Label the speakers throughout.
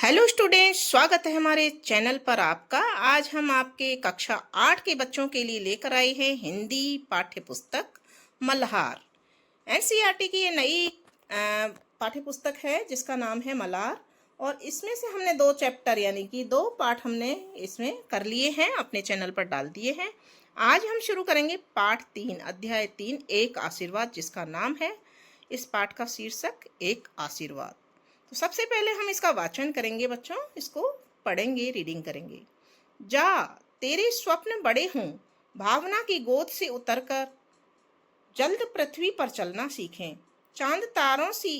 Speaker 1: Hello students, स्वागत है हमारे चैनल पर आपका। आज हम आपके कक्षा 8 के बच्चों के लिए लेकर आए हैं हिंदी पाठ्य पुस्तक मल्हार। एनसीईआरटी की ये नई पाठ्य पुस्तक है जिसका नाम है मल्हार, और इसमें से हमने 2 चैप्टर यानी कि 2 पाठ हमने इसमें कर लिए हैं, अपने चैनल पर डाल दिए हैं। आज हम शुरू करेंगे पाठ 3 अध्याय 3 एक आशीर्वाद, जिसका नाम है, इस पाठ का शीर्षक एक आशीर्वाद। तो सबसे पहले हम इसका वाचन करेंगे बच्चों, इसको पढ़ेंगे, रीडिंग करेंगे। जा तेरे स्वप्न बड़े हों, भावना की गोद से उतरकर जल्द पृथ्वी पर चलना सीखें। चांद तारों सी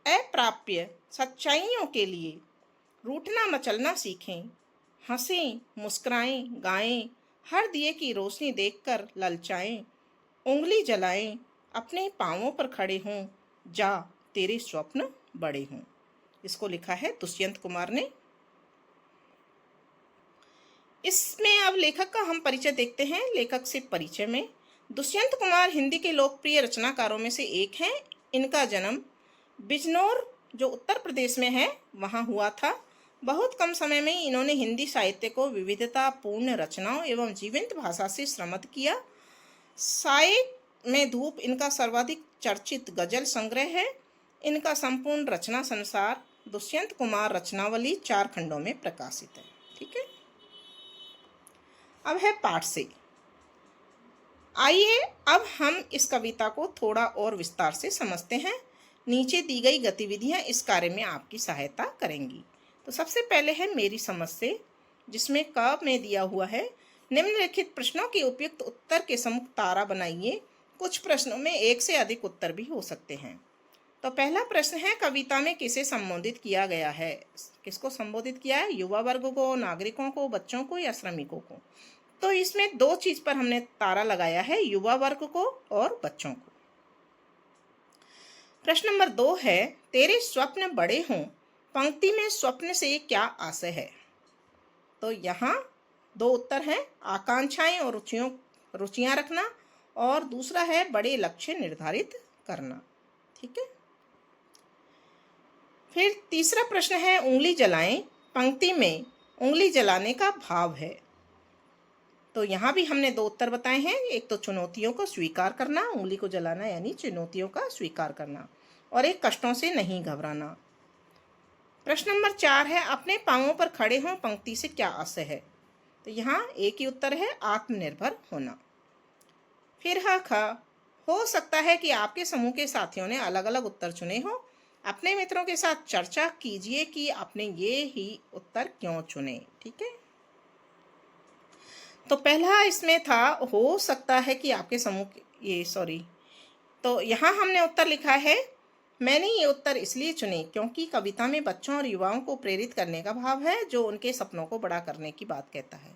Speaker 1: अप्राप्य सच्चाइयों के लिए रूठना मचलना सीखें। हंसें, मुस्कुराएं, गाएं, हर दिए की रोशनी देखकर ललचाएं। उंगली जलाएं, अपने पांवों पर खड़े हों, जा तेरे स्वप्न बड़े हों। इसको लिखा है दुष्यंत कुमार ने। इसमें अब लेखक का हम परिचय देखते हैं। लेखक से परिचय में, दुष्यंत कुमार हिंदी के लोकप्रिय रचनाकारों में से एक हैं। इनका जन्म बिजनौर, जो उत्तर प्रदेश में है, वहाँ हुआ था। बहुत कम समय में इन्होंने हिंदी साहित्य को विविधतापूर्ण रचनाओं एवं जीवंत भाषा से समृद्ध किया। साए में धूप इनका सर्वाधिक चर्चित गजल संग्रह है। इनका संपूर्ण रचना संसार दुष्यंत कुमार रचनावली 4 खंडों में प्रकाशित है। ठीक है, अब है पाठ से। आइए अब हम इस कविता को थोड़ा और विस्तार से समझते हैं। नीचे दी गई गतिविधियां इस कार्य में आपकी सहायता करेंगी। तो सबसे पहले है मेरी समझ से, जिसमें क में दिया हुआ है, निम्नलिखित प्रश्नों के उपयुक्त उत्तर के सम्मुख तारा बनाइए। कुछ प्रश्नों में एक से अधिक उत्तर भी हो सकते हैं। तो पहला प्रश्न है, कविता में किसे संबोधित किया गया है? किसको संबोधित किया है? युवा वर्ग को, नागरिकों को, बच्चों को या श्रमिकों को? तो इसमें 2 चीज पर हमने तारा लगाया है, युवा वर्ग को और बच्चों को। प्रश्न नंबर 2 है, तेरे स्वप्न बड़े हों, पंक्ति में स्वप्न से क्या आशय है? तो यहाँ 2 उत्तर हैं, आकांक्षाएं और रुचियां रखना, और दूसरा है बड़े लक्ष्य निर्धारित करना। ठीक है, फिर तीसरा प्रश्न है, उंगली जलाएं, पंक्ति में उंगली जलाने का भाव है। तो यहाँ भी हमने 2 उत्तर बताए हैं। एक तो चुनौतियों को स्वीकार करना, उंगली को जलाना यानी चुनौतियों का स्वीकार करना, और एक कष्टों से नहीं घबराना। प्रश्न नंबर 4 है, अपने पांवों पर खड़े हों, पंक्ति से क्या आशय है? तो यहाँ एक ही उत्तर है, आत्मनिर्भर होना। फिर हो सकता है कि आपके समूह के साथियों ने अलग अलग उत्तर चुने हो। अपने मित्रों के साथ चर्चा कीजिए कि आपने ये ही उत्तर क्यों चुने। ठीक है, तो पहला इसमें था, हो सकता है कि आपके समूह तो यहाँ हमने उत्तर लिखा है, मैंने ये उत्तर इसलिए चुने क्योंकि कविता में बच्चों और युवाओं को प्रेरित करने का भाव है, जो उनके सपनों को बड़ा करने की बात कहता है।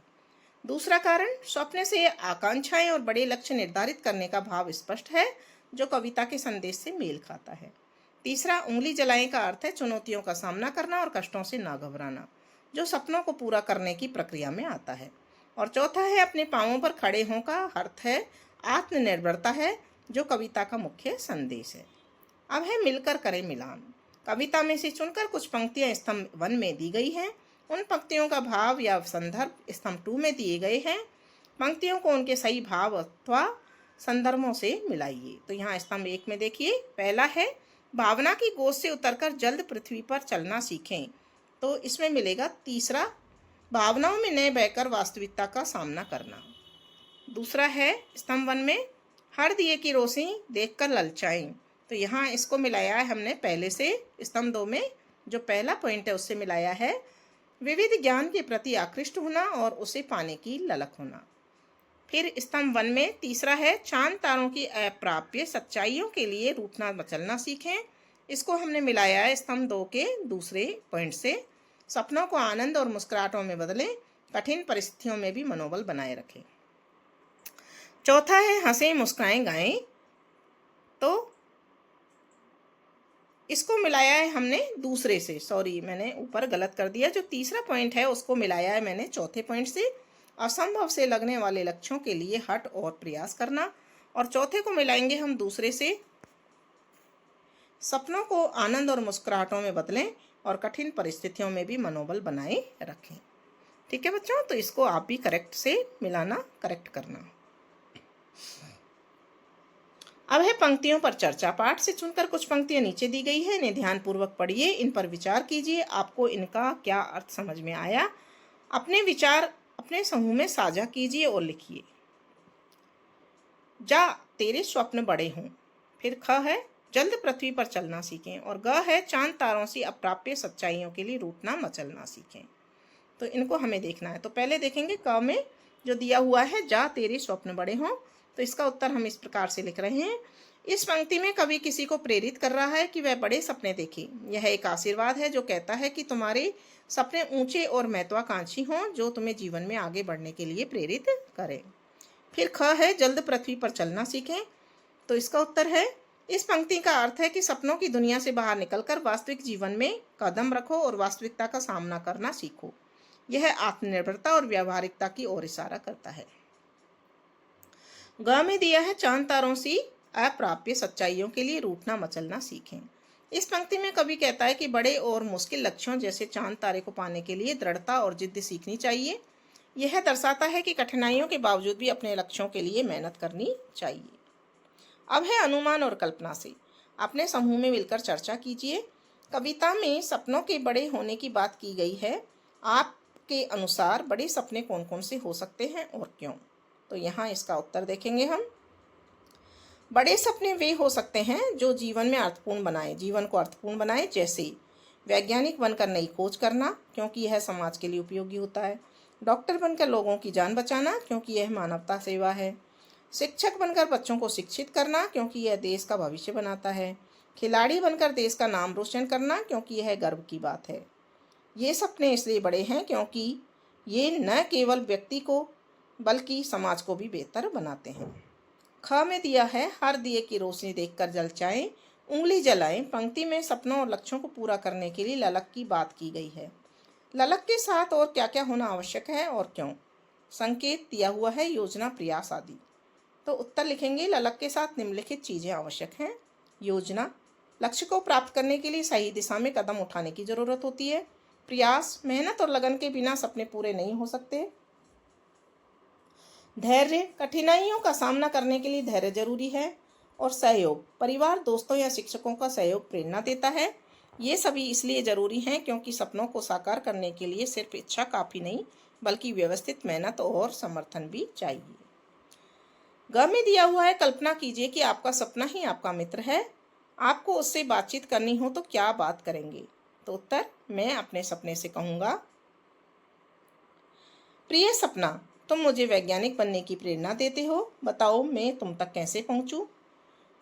Speaker 1: दूसरा कारण, स्वप्न से आकांक्षाएं और बड़े लक्ष्य निर्धारित करने का भाव स्पष्ट है, जो कविता के संदेश से मेल खाता है। तीसरा, उंगली जलाएं का अर्थ है चुनौतियों का सामना करना और कष्टों से ना घबराना, जो सपनों को पूरा करने की प्रक्रिया में आता है। और चौथा है, अपने पांवों पर खड़े हों का अर्थ है आत्मनिर्भरता है, जो कविता का मुख्य संदेश है। अब है मिलकर करें मिलान। कविता में से चुनकर कुछ पंक्तियां स्तंभ 1 में दी गई हैं। उन पंक्तियों का भाव या संदर्भ स्तंभ 2 में दिए गए हैं। पंक्तियों को उनके सही भाव अथवा संदर्भों से मिलाइए। तो यहाँ स्तंभ 1 में देखिए, पहला है, भावना की गोद से उतरकर जल्द पृथ्वी पर चलना सीखें। तो इसमें मिलेगा तीसरा, भावनाओं में न बहकर वास्तविकता का सामना करना। दूसरा है स्तंभ 1 में, हर दिए की रोशनी देखकर ललचाएं। तो यहाँ इसको मिलाया है हमने पहले से। स्तंभ 2 में जो पहला पॉइंट है उससे मिलाया है, विविध ज्ञान के प्रति आकृष्ट होना और उसे पाने की ललक होना। फिर स्तंभ 1 में तीसरा है, चांद तारों की अप्राप्य सच्चाइयों के लिए रूठना मचलना सीखें। इसको हमने मिलाया है स्तंभ 2 के दूसरे पॉइंट से, सपनों को आनंद और मुस्कुराहटों में बदलें, कठिन परिस्थितियों में भी मनोबल बनाए रखें। चौथा है, हंसें, मुस्कुराएं, गाएं। तो इसको मिलाया है हमने दूसरे से, मैंने ऊपर गलत कर दिया। जो तीसरा पॉइंट है उसको मिलाया है मैंने चौथे पॉइंट से, असंभव से लगने वाले लक्ष्यों के लिए हट और प्रयास करना। और चौथे को मिलाएंगे हम दूसरे से, सपनों को आनंद और मुस्कुराहटों में बदलें और कठिन परिस्थितियों में भी मनोबल बनाए रखें। ठीक है बच्चों, तो इसको आप भी करेक्ट से मिलाना, करेक्ट करना। अब है पंक्तियों पर चर्चा। पाठ से चुनकर कुछ पंक्तियां नीचे दी गई है, इन्हें ध्यानपूर्वक पढ़िए, इन पर विचार कीजिए, आपको इनका क्या अर्थ समझ में आया। अपने विचार अपने समूह में साझा कीजिए और लिखिए। जा तेरे स्वप्न बड़े हों। फिर ख है जल्द पृथ्वी पर चलना सीखें, और ग है चांद तारों सी अप्राप्य सच्चाइयों के लिए रूठना मचलना सीखें। तो इनको हमें देखना है। तो पहले देखेंगे क में जो दिया हुआ है, जा तेरे स्वप्न बड़े हों, तो इसका उत्तर हम इस प्रकार से लिख रहे हैं। इस पंक्ति में कवि किसी को प्रेरित कर रहा है कि वह बड़े सपने देखे। यह एक आशीर्वाद है जो कहता है कि तुम्हारे सपने ऊंचे और महत्वाकांक्षी हों, जो तुम्हें जीवन में आगे बढ़ने के लिए प्रेरित करें। फिर ख है जल्द पृथ्वी पर चलना सीखें, तो इसका उत्तर है, इस पंक्ति का अर्थ है कि सपनों की दुनिया से बाहर निकलकर वास्तविक जीवन में कदम रखो और वास्तविकता का सामना करना सीखो। यह आत्मनिर्भरता और व्यावहारिकता की ओर इशारा करता है। ग में दिया है चांद तारों सी अप्राप्य सच्चाइयों के लिए रूठना मचलना सीखें। इस पंक्ति में कवि कहता है कि बड़े और मुश्किल लक्ष्यों जैसे चांद तारे को पाने के लिए दृढ़ता और जिद्द सीखनी चाहिए। यह दर्शाता है कि कठिनाइयों के बावजूद भी अपने लक्ष्यों के लिए मेहनत करनी चाहिए। अब है अनुमान और कल्पना से। अपने समूह में मिलकर चर्चा कीजिए। कविता में सपनों के बड़े होने की बात की गई है। आपके अनुसार बड़े सपने कौन कौन से हो सकते हैं और क्यों? तो यहाँ इसका उत्तर देखेंगे हम। बड़े सपने वे हो सकते हैं जो जीवन में अर्थपूर्ण बनाए, जीवन को अर्थपूर्ण बनाए, जैसे वैज्ञानिक बनकर नई खोज करना, क्योंकि यह समाज के लिए उपयोगी होता है। डॉक्टर बनकर लोगों की जान बचाना, क्योंकि यह मानवता सेवा है। शिक्षक बनकर बच्चों को शिक्षित करना, क्योंकि यह देश का भविष्य बनाता है। खिलाड़ी बनकर देश का नाम रोशन करना, क्योंकि यह गर्व की बात है। ये सपने इसलिए बड़े हैं क्योंकि ये न केवल व्यक्ति को बल्कि समाज को भी बेहतर बनाते हैं। ख में दिया है हर दिए की रोशनी देखकर जलचाएं, उंगली जलाएं। पंक्ति में सपनों और लक्ष्यों को पूरा करने के लिए ललक की बात की गई है। ललक के साथ और क्या क्या होना आवश्यक है और क्यों? संकेत दिया हुआ है योजना, प्रयास आदि। तो उत्तर लिखेंगे, ललक के साथ निम्नलिखित चीजें आवश्यक हैं। योजना, लक्ष्य को प्राप्त करने के लिए सही दिशा में कदम उठाने की जरूरत होती है। प्रयास, मेहनत और लगन के बिना सपने पूरे नहीं हो सकते। धैर्य, कठिनाइयों का सामना करने के लिए धैर्य जरूरी है। और सहयोग, परिवार, दोस्तों या शिक्षकों का सहयोग प्रेरणा देता है। ये सभी इसलिए जरूरी हैं क्योंकि सपनों को साकार करने के लिए सिर्फ इच्छा काफी नहीं, बल्कि व्यवस्थित मेहनत और समर्थन भी चाहिए। ग में दिया हुआ है, कल्पना कीजिए कि आपका सपना ही आपका मित्र है। आपको उससे बातचीत करनी हो तो क्या बात करेंगे? तो उत्तर, मैं अपने सपने से कहूँगा, प्रिय सपना, तुम मुझे वैज्ञानिक बनने की प्रेरणा देते हो। बताओ मैं तुम तक कैसे पहुँचूँ?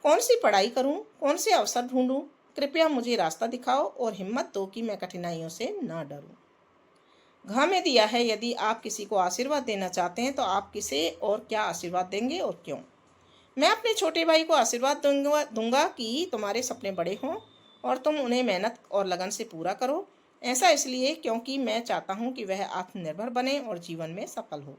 Speaker 1: कौन सी पढ़ाई करूँ? कौन से अवसर ढूंढूं? कृपया मुझे रास्ता दिखाओ और हिम्मत दो कि मैं कठिनाइयों से न डरूं। घ में दिया है, यदि आप किसी को आशीर्वाद देना चाहते हैं तो आप किसे और क्या आशीर्वाद देंगे और क्यों? मैं अपने छोटे भाई को आशीर्वाद दूंगा कि तुम्हारे सपने बड़े हों और तुम उन्हें मेहनत और लगन से पूरा करो। ऐसा इसलिए क्योंकि मैं चाहता हूं कि वह आत्मनिर्भर बने और जीवन में सफल हो।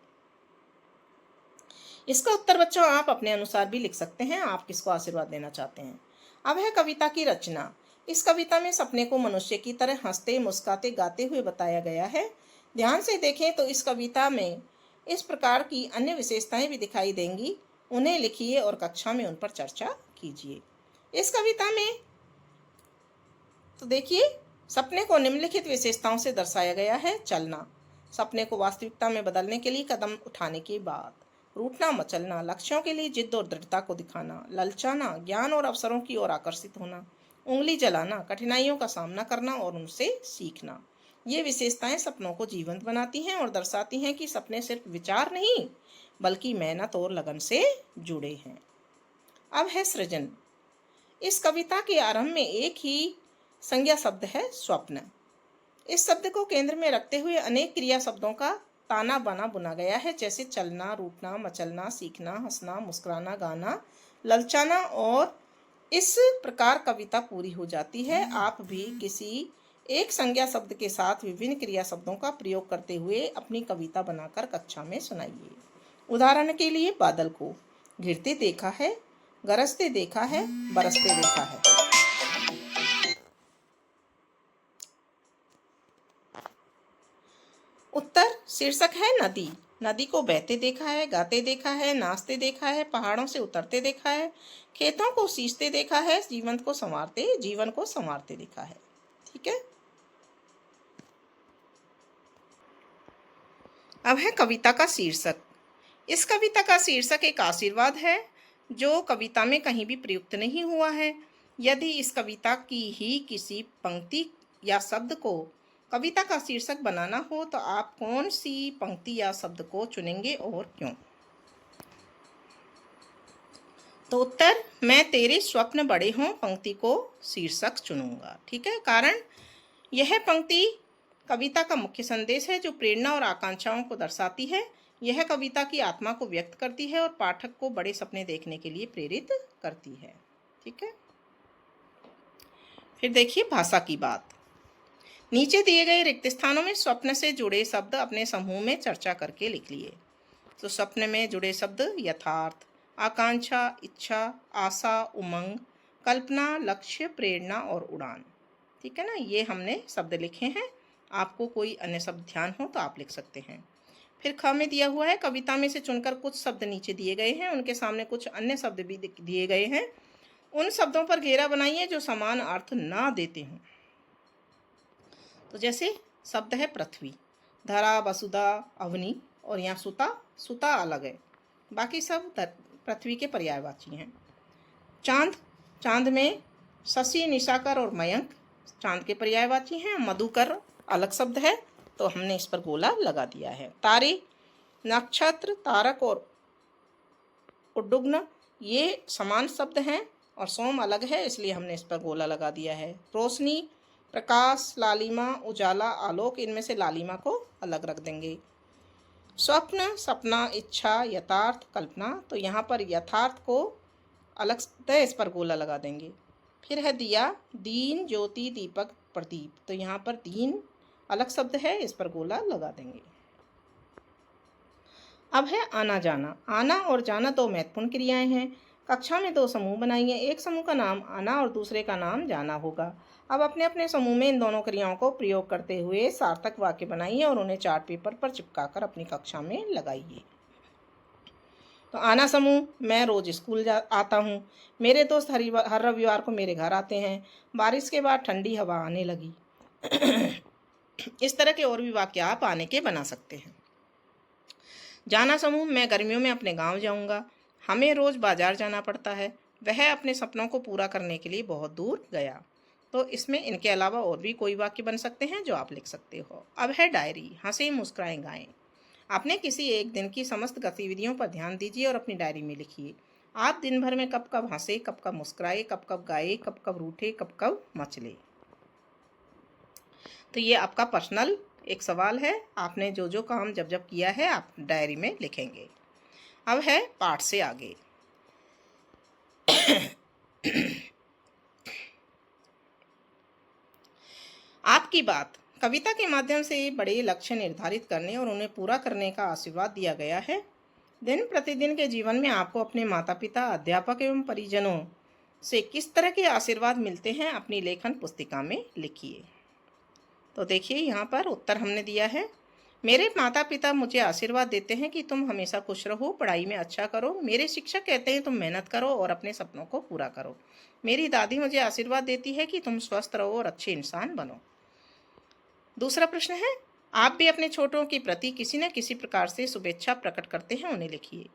Speaker 1: इसका उत्तर बच्चों आप अपने अनुसार भी लिख सकते हैं, आप किसको आशीर्वाद देना चाहते हैं। अब है कविता की रचना। इस कविता में सपने को मनुष्य की तरह हंसते, मुस्कुराते, गाते हुए बताया गया है। ध्यान से देखें तो इस कविता में इस प्रकार की अन्य विशेषताएं भी दिखाई देंगी। उन्हें लिखिए और कक्षा में उन पर चर्चा कीजिए। इस कविता में तो देखिए, सपने को निम्नलिखित विशेषताओं से दर्शाया गया है। चलना, सपने को वास्तविकता में बदलने के लिए कदम उठाने की बात। रूठना मचलना, लक्ष्यों के लिए जिद्द और दृढ़ता को दिखाना। ललचाना, ज्ञान और अवसरों की ओर आकर्षित होना। उंगली जलाना, कठिनाइयों का सामना करना और उनसे सीखना। ये विशेषताएं सपनों को जीवंत बनाती हैं और दर्शाती हैं कि सपने सिर्फ विचार नहीं, बल्कि मेहनत और लगन से जुड़े हैं। अब है सृजन। इस कविता के आरंभ में एक ही संज्ञा शब्द है, स्वप्न। इस शब्द को केंद्र में रखते हुए अनेक क्रिया शब्दों का ताना बाना बुना गया है, जैसे चलना, रूठना, मचलना, सीखना, हंसना, मुस्कुराना, गाना, ललचाना, और इस प्रकार कविता पूरी हो जाती है। आप भी किसी एक संज्ञा शब्द के साथ विभिन्न क्रिया शब्दों का प्रयोग करते हुए अपनी कविता बनाकर कक्षा में सुनाइए। उदाहरण के लिए, बादल को घिरते देखा है, गरजते देखा है, बरसते देखा है। शीर्षक है नदी। नदी को बहते देखा है, गाते देखा है, नाचते देखा है, पहाड़ों से उतरते देखा है, खेतों को सींचते देखा है, जीवन को संवारते देखा है। ठीक है। अब है कविता का शीर्षक। इस कविता का शीर्षक एक आशीर्वाद है जो कविता में कहीं भी प्रयुक्त नहीं हुआ है। यदि इस कविता की ही किसी पंक्ति या शब्द को कविता का शीर्षक बनाना हो तो आप कौन सी पंक्ति या शब्द को चुनेंगे और क्यों? तो उत्तर, मैं तेरे स्वप्न बड़े हों पंक्ति को शीर्षक चुनूंगा। ठीक है। कारण, यह पंक्ति कविता का मुख्य संदेश है जो प्रेरणा और आकांक्षाओं को दर्शाती है। यह कविता की आत्मा को व्यक्त करती है और पाठक को बड़े सपने देखने के लिए प्रेरित करती है। ठीक है। फिर देखिए भाषा की बात। नीचे दिए गए रिक्त स्थानों में स्वप्न से जुड़े शब्द अपने समूह में चर्चा करके लिख लिए। तो स्वप्न में जुड़े शब्द यथार्थ, आकांक्षा, इच्छा, आशा, उमंग, कल्पना, लक्ष्य, प्रेरणा और उड़ान। ठीक है ना, ये हमने शब्द लिखे हैं। आपको कोई अन्य शब्द ध्यान हो तो आप लिख सकते हैं। फिर ख में दिया हुआ है कविता में से चुनकर कुछ शब्द नीचे दिए गए हैं, उनके सामने कुछ अन्य शब्द भी दिए गए हैं। उन शब्दों पर घेरा बनाइए जो समान अर्थ ना देते हों। तो जैसे शब्द है पृथ्वी, धरा, वसुधा, अवनी, और यहाँ सुता अलग है, बाकी सब पृथ्वी के पर्यायवाची हैं। चांद में शशि, निशाकर और मयंक चांद के पर्यायवाची हैं। मधुकर अलग शब्द है तो हमने इस पर गोला लगा दिया है। तारे, नक्षत्र, तारक और उड्डुग्न ये समान शब्द हैं और सोम अलग है इसलिए हमने इस पर गोला लगा दिया है। रोशनी, प्रकाश, लालिमा, उजाला, आलोक, इनमें से लालिमा को अलग रख देंगे। स्वप्न, सपना, इच्छा, यथार्थ, कल्पना, तो यहाँ पर यथार्थ को अलग है, इस पर गोला लगा देंगे। फिर है दिया, दीन, ज्योति, दीपक, प्रदीप, तो यहाँ पर दीन अलग शब्द है, इस पर गोला लगा देंगे। अब है आना जाना। आना और जाना दो महत्वपूर्ण क्रियाएं हैं। कक्षा में दो समूह बनाइए, एक समूह का नाम आना और दूसरे का नाम जाना होगा। अब अपने अपने समूह में इन दोनों क्रियाओं को प्रयोग करते हुए सार्थक वाक्य बनाइए और उन्हें चार्ट पेपर पर चिपकाकर अपनी कक्षा में लगाइए। तो आना समूह, मैं रोज स्कूल आता हूँ, मेरे दोस्त हर रविवार को मेरे घर आते हैं, बारिश के बाद ठंडी हवा आने लगी। इस तरह के और भी वाक्य आप आने के बना सकते हैं। जाना समूह, मैं गर्मियों में अपने गांव जाऊंगा, हमें रोज बाजार जाना पड़ता है, वह अपने सपनों को पूरा करने के लिए बहुत दूर गया। तो इसमें इनके अलावा और भी कोई वाक्य बन सकते हैं जो आप लिख सकते हो। अब है डायरी, हंसे मुस्कुराएं गाएं। आपने किसी एक दिन की समस्त गतिविधियों पर ध्यान दीजिए और अपनी डायरी में लिखिए। आप दिन भर में कब कब हंसे, कब कब मुस्कुराए, कब कब गाए, कब कब रूठे, कब कब मचले। तो ये आपका पर्सनल एक सवाल है, आपने जो जो काम जब जब किया है आप डायरी में लिखेंगे। अब है पाठ से आगे। आपकी बात। कविता के माध्यम से बड़े लक्ष्य निर्धारित करने और उन्हें पूरा करने का आशीर्वाद दिया गया है। दिन प्रतिदिन के जीवन में आपको अपने माता पिता, अध्यापक एवं परिजनों से किस तरह के आशीर्वाद मिलते हैं अपनी लेखन पुस्तिका में लिखिए। तो देखिए यहाँ पर उत्तर हमने दिया है। मेरे माता पिता मुझे आशीर्वाद देते हैं कि तुम हमेशा खुश रहो, पढ़ाई में अच्छा करो। मेरे शिक्षक कहते हैं तुम मेहनत करो और अपने सपनों को पूरा करो। मेरी दादी मुझे आशीर्वाद देती है कि तुम स्वस्थ रहो और अच्छे इंसान बनो। दूसरा प्रश्न है, आप भी अपने छोटों के प्रति किसी न किसी प्रकार से शुभेच्छा प्रकट करते हैं, उन्हें लिखिए।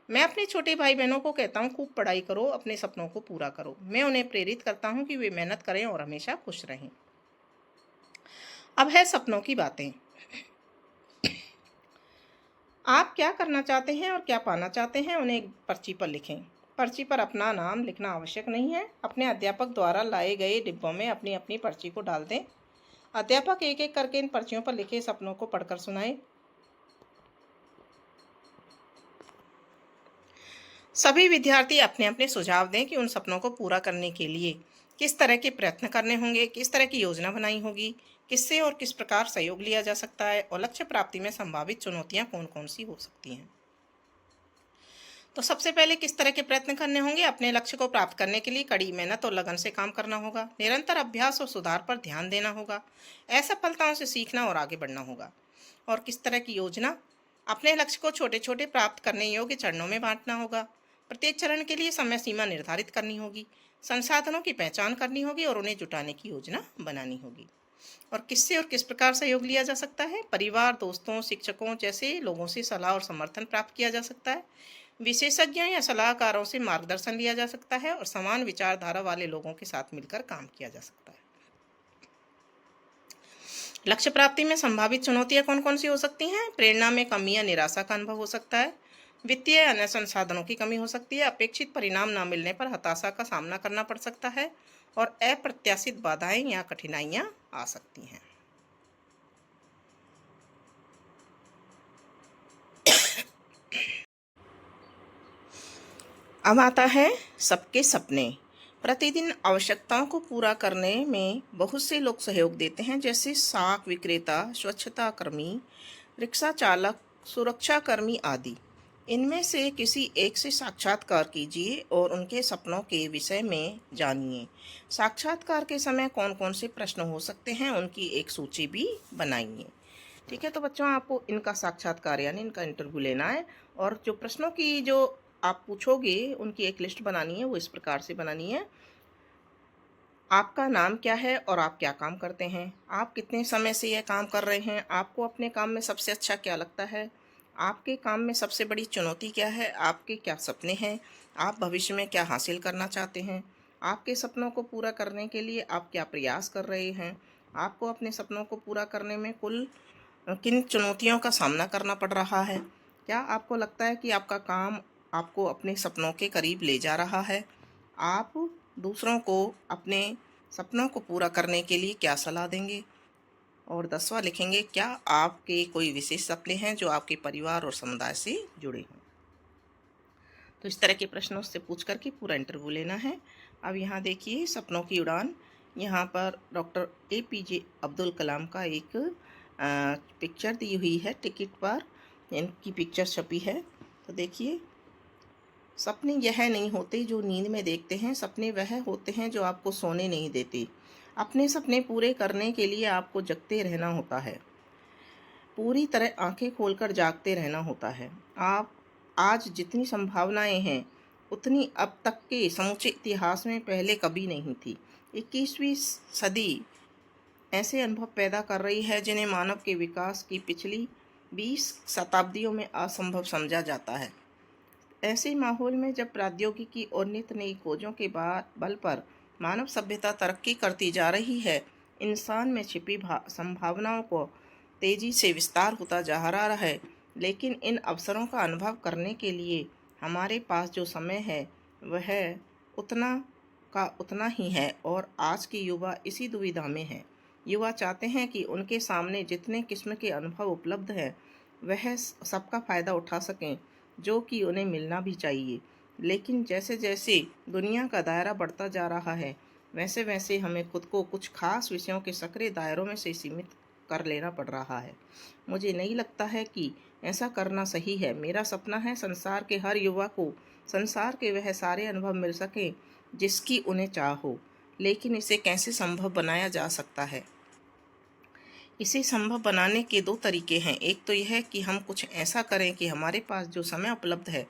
Speaker 1: मैं अपने छोटे भाई बहनों को कहता हूँ खूब पढ़ाई करो, अपने सपनों को पूरा करो। मैं उन्हें प्रेरित करता हूँ कि वे मेहनत करें और हमेशा खुश रहें। अब है सपनों की बातें। आप क्या करना चाहते हैं और क्या पाना चाहते हैं उन्हें एक पर्ची पर लिखें। पर्ची पर अपना नाम लिखना आवश्यक नहीं है। अपने अध्यापक द्वारा लाए गए डिब्बों में अपनी अपनी पर्ची को डाल दें। अध्यापक एक एक करके इन पर्चियों पर लिखे सपनों को पढ़कर सुनाएं। सभी विद्यार्थी अपने अपने सुझाव दें कि उन सपनों को पूरा करने के लिए किस तरह के प्रयत्न करने होंगे, किस तरह की योजना बनाई होगी, किससे और किस प्रकार सहयोग लिया जा सकता है और लक्ष्य प्राप्ति में संभावित चुनौतियां कौन कौन सी हो सकती हैं। तो सबसे पहले किस तरह के प्रयत्न करने होंगे। अपने लक्ष्य को प्राप्त करने के लिए कड़ी मेहनत और लगन से काम करना होगा। निरंतर अभ्यास और सुधार पर ध्यान देना होगा। असफलताओं से सीखना और आगे बढ़ना होगा। और किस तरह की योजना? अपने लक्ष्य को छोटे छोटे प्राप्त करने योग्य चरणों में बांटना होगा। प्रत्येक चरण के लिए समय सीमा निर्धारित करनी होगी, संसाधनों की पहचान करनी होगी और उन्हें जुटाने की योजना बनानी होगी। और किससे और किस प्रकार सहयोग लिया जा सकता है? परिवार, दोस्तों, शिक्षकों जैसे लोगों से सलाह और समर्थन प्राप्त किया जा सकता है। विशेषज्ञों या सलाहकारों से मार्गदर्शन लिया जा सकता है और समान विचारधारा वाले लोगों के साथ मिलकर काम किया जा सकता है। लक्ष्य प्राप्ति में संभावित चुनौतियां कौन कौन सी हो सकती हैं? प्रेरणा में कमी या निराशा का अनुभव हो सकता है। वित्तीय अन्य संसाधनों की कमी हो सकती है। अपेक्षित परिणाम न मिलने पर हताशा का सामना करना पड़ सकता है और अप्रत्याशित बाधाएं या कठिनाइयां आ सकती हैं। अब आता है सबके सपने। प्रतिदिन आवश्यकताओं को पूरा करने में बहुत से लोग सहयोग देते हैं, जैसे साख विक्रेता, स्वच्छता कर्मी, रिक्शा चालक, सुरक्षा कर्मी आदि। इनमें से किसी एक से साक्षात्कार कीजिए और उनके सपनों के विषय में जानिए। साक्षात्कार के समय कौन कौन से प्रश्न हो सकते हैं, उनकी एक सूची भी बनाइए। ठीक है, तो बच्चों आपको इनका साक्षात्कार यानी इनका इंटरव्यू लेना है और जो प्रश्नों की जो आप पूछोगे उनकी एक लिस्ट बनानी है। वो इस प्रकार से बनानी है। आपका नाम क्या है और आप क्या काम करते हैं? आप कितने समय से यह काम कर रहे हैं? आपको अपने काम में सबसे अच्छा क्या लगता है? आपके काम में सबसे बड़ी चुनौती क्या है? आपके क्या सपने हैं? आप भविष्य में क्या हासिल करना चाहते हैं? आपके सपनों को पूरा करने के लिए आप क्या प्रयास कर रहे हैं? आपको अपने सपनों को पूरा करने में कुल किन चुनौतियों का सामना करना पड़ रहा है? क्या आपको लगता है कि आपका काम आपको अपने सपनों के करीब ले जा रहा है? आप दूसरों को अपने सपनों को पूरा करने के लिए क्या सलाह देंगे? और 10वां लिखेंगे, क्या आपके कोई विशेष सपने हैं जो आपके परिवार और समुदाय से जुड़े हों? तो इस तरह के प्रश्न उससे पूछ करके पूरा इंटरव्यू लेना है। अब यहाँ देखिए सपनों की उड़ान, यहाँ पर डॉक्टर APJ अब्दुल कलाम का एक पिक्चर दी हुई है टिकट पर, इनकी पिक्चर छपी है। तो देखिए, सपने यह नहीं होते जो नींद में देखते हैं, सपने वह होते हैं जो आपको सोने नहीं देते। अपने सपने पूरे करने के लिए आपको जगते रहना होता है, पूरी तरह आंखें खोलकर जागते रहना होता है। आप आज जितनी संभावनाएं हैं उतनी अब तक के समूचे इतिहास में पहले कभी नहीं थी। 21वीं सदी ऐसे अनुभव पैदा कर रही है जिन्हें मानव के विकास की पिछली 20 शताब्दियों में असंभव समझा जाता है। ऐसे माहौल में जब प्रौद्योगिकी और नित नई खोजों के बल पर मानव सभ्यता तरक्की करती जा रही है, इंसान में छिपी संभावनाओं को तेजी से विस्तार होता जा रहा है। लेकिन इन अवसरों का अनुभव करने के लिए हमारे पास जो समय है वह उतना का उतना ही है और आज के युवा इसी दुविधा में है। युवा चाहते हैं कि उनके सामने जितने किस्म के अनुभव उपलब्ध हैं वह सबका फ़ायदा उठा सकें, जो कि उन्हें मिलना भी चाहिए। लेकिन जैसे जैसे दुनिया का दायरा बढ़ता जा रहा है, वैसे वैसे हमें खुद को कुछ खास विषयों के सक्रिय दायरों में से सीमित कर लेना पड़ रहा है। मुझे नहीं लगता है कि ऐसा करना सही है। मेरा सपना है संसार के हर युवा को संसार के वह सारे अनुभव मिल सकें जिसकी उन्हें चाह हो। लेकिन इसे कैसे संभव बनाया जा सकता है? इसे संभव बनाने के 2 तरीके हैं। एक तो यह कि हम कुछ ऐसा करें कि हमारे पास जो समय उपलब्ध है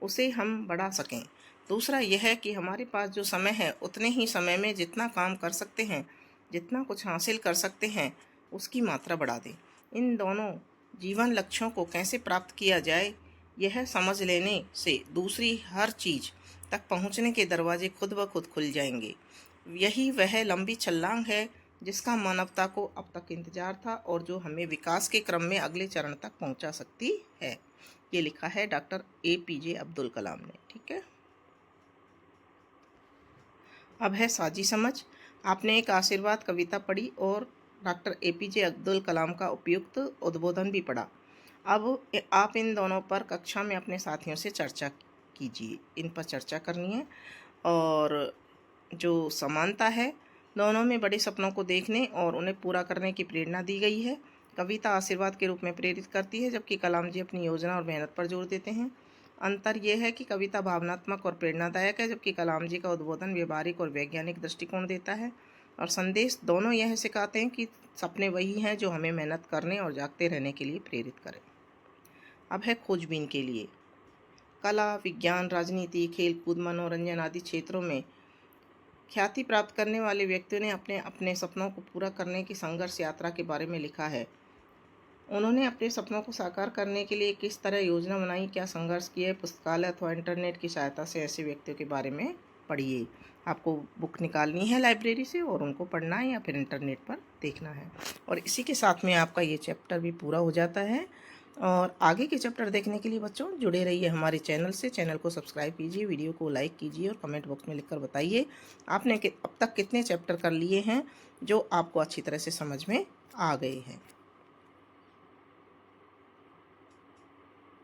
Speaker 1: उसे हम बढ़ा सकें। दूसरा यह है कि हमारे पास जो समय है उतने ही समय में जितना काम कर सकते हैं, जितना कुछ हासिल कर सकते हैं, उसकी मात्रा बढ़ा दें। इन दोनों जीवन लक्ष्यों को कैसे प्राप्त किया जाए, यह समझ लेने से दूसरी हर चीज़ तक पहुंचने के दरवाजे खुद ब खुद खुल जाएंगे। यही वह लंबी छलांग है जिसका मानवता को अब तक इंतजार था और जो हमें विकास के क्रम में अगले चरण तक पहुंचा सकती है। ये लिखा है डॉक्टर APJ अब्दुल कलाम ने। ठीक है, अब है साझी समझ। आपने एक आशीर्वाद कविता पढ़ी और डॉक्टर APJ अब्दुल कलाम का उपयुक्त उद्बोधन भी पढ़ा। अब आप इन दोनों पर कक्षा में अपने साथियों से चर्चा कीजिए। इन पर चर्चा करनी है और जो समानता है दोनों में बड़े सपनों को देखने और उन्हें पूरा करने की प्रेरणा दी गई है। कविता आशीर्वाद के रूप में प्रेरित करती है, जबकि कलाम जी अपनी योजना और मेहनत पर जोर देते हैं। अंतर यह है कि कविता भावनात्मक और प्रेरणादायक है, जबकि कलाम जी का उद्बोधन व्यवहारिक और वैज्ञानिक दृष्टिकोण देता है। और संदेश दोनों यह सिखाते हैं कि सपने वही हैं जो हमें मेहनत करने और जागते रहने के लिए प्रेरित करें। अब है खोजबीन के लिए। कला, विज्ञान, राजनीति, खेलकूद, मनोरंजन आदि क्षेत्रों में ख्याति प्राप्त करने वाले व्यक्तियों ने अपने अपने सपनों को पूरा करने की संघर्ष यात्रा के बारे में लिखा है। उन्होंने अपने सपनों को साकार करने के लिए किस तरह योजना बनाई, क्या संघर्ष किए, पुस्तकालय अथवा इंटरनेट की सहायता से ऐसे व्यक्तियों के बारे में पढ़िए। आपको बुक निकालनी है लाइब्रेरी से और उनको पढ़ना है या फिर इंटरनेट पर देखना है। और इसी के साथ में आपका ये चैप्टर भी पूरा हो जाता है। और आगे के चैप्टर देखने के लिए बच्चों जुड़े रहिए हमारे चैनल से। चैनल को सब्सक्राइब कीजिए, वीडियो को लाइक कीजिए और कमेंट बॉक्स में लिखकर बताइए आपने अब तक कितने चैप्टर कर लिए हैं जो आपको अच्छी तरह से समझ में आ गए हैं।